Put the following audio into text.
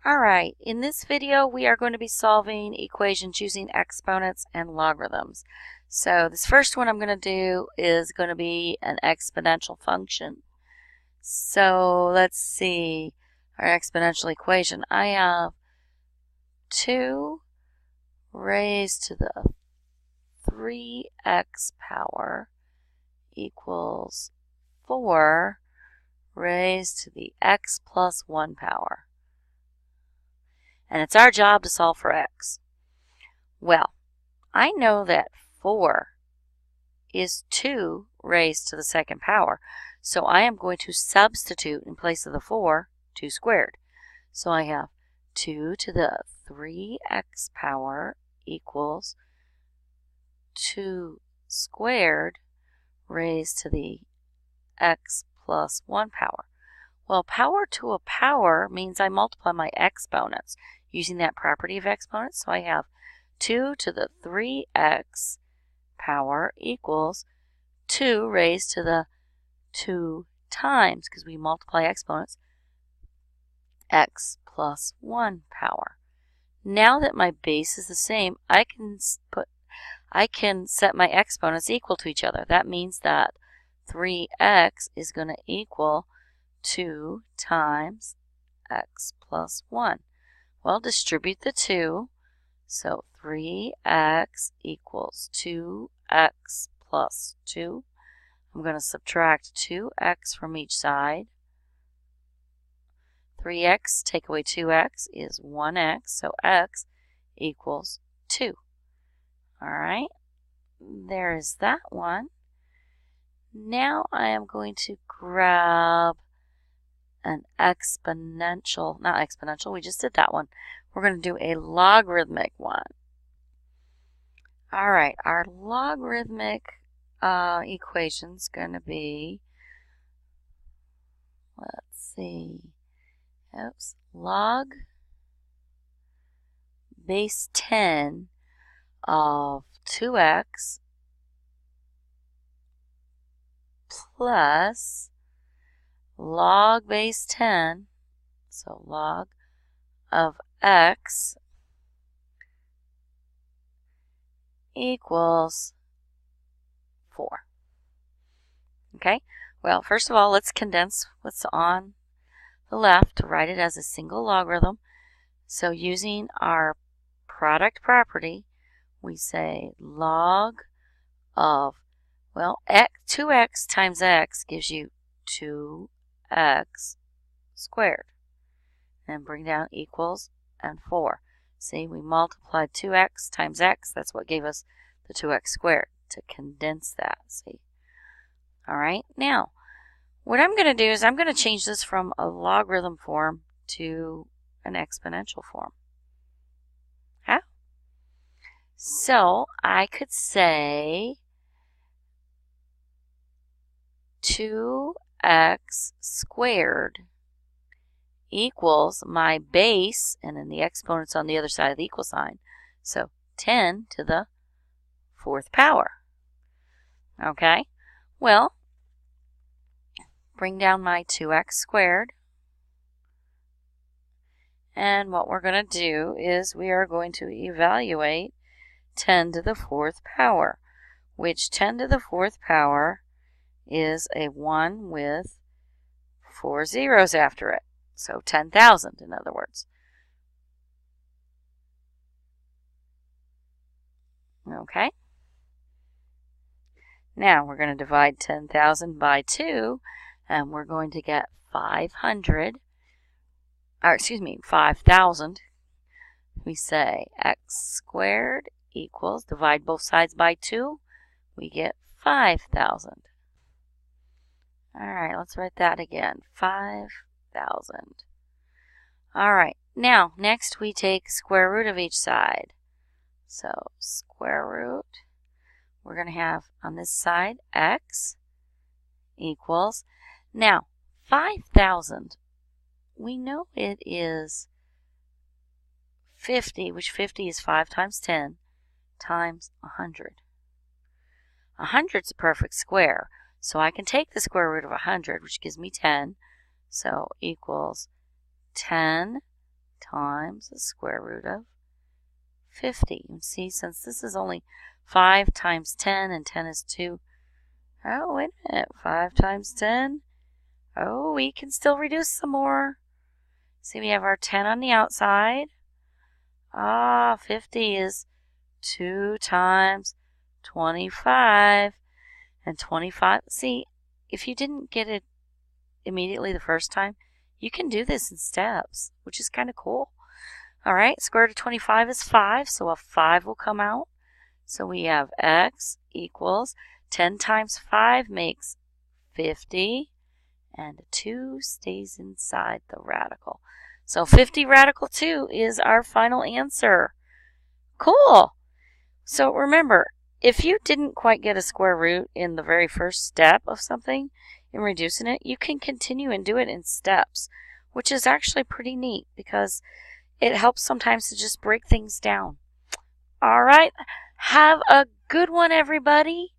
Alright, in this video we are going to be solving equations using exponents and logarithms. So this first one I'm going to do is going to be an exponential function. So let's see our exponential equation. I have 2 raised to the 3x power equals 4 raised to the x plus 1 power. And it's our job to solve for x. Well, I know that 4 is 2 raised to the second power. So I am going to substitute in place of the 4, 2 squared. So I have 2 to the 3x power equals 2 squared raised to the x plus 1 power. Well, power to a power means I multiply my exponents using that property of exponents. So I have 2 to the 3x power equals 2 raised to the 2 times, because we multiply exponents, x plus 1 power. Now that my base is the same, I can set my exponents equal to each other. That means that 3x is going to equal 2 times x plus 1. Well, distribute the 2. So 3x equals 2x plus 2. I'm going to subtract 2x from each side. 3x, take away 2x is 1x, so x equals 2. All right, there is that one. Now I am going to grab an exponential, not exponential, we just did that one. We're going to do a logarithmic one. All right, our logarithmic equation's going to be, let's see, log base 10 of 2x plus log base 10, so log of x equals 4. Okay, well, first of all, let's condense what's on the left to write it as a single logarithm. So using our product property, we say log of, well, 2x times x gives you 2x squared. And bring down equals and 4. See, we multiplied 2x times x. That's what gave us the 2x squared, to condense that. See? All right, now what I'm going to do is I'm going to change this from a logarithm form to an exponential form. How? So I could say 2x squared equals my base, and then the exponent's on the other side of the equal sign. So 10 to the 4th power. Okay, well, bring down my 2x squared. And what we're going to do is we are going to evaluate 10 to the 4th power, which 10 to the 4th power is a 1 with 4 zeros after it. So 10,000, in other words. Okay. Now we're going to divide 10,000 by 2, and we're going to get 5,000. We say x squared equals, divide both sides by 2, we get 5,000. All right, let's write that again, 5,000. All right, now next we take square root of each side. So square root, we're going to have on this side x equals, now 5,000, we know it is 50, which 50 is 5 times 10 times 100. 100 is a perfect square, so I can take the square root of 100, which gives me 10, so equals 10 times the square root of 50. You see, since this is only 5 times 10 and 10 is 2. Oh, wait a minute. 5 times 10. Oh, we can still reduce some more. See, we have our 10 on the outside. 50 is 2 times 25. And 25, see, if you didn't get it immediately the first time, you can do this in steps, which is kind of cool. All right, square root of 25 is 5, so a 5 will come out. So we have x equals 10 times 5 makes 50, and a 2 stays inside the radical. So 50 radical 2 is our final answer. Cool. So remember, if you didn't quite get a square root in the very first step of something in reducing it, you can continue and do it in steps, which is actually pretty neat because it helps sometimes to just break things down. All right, have a good one, everybody.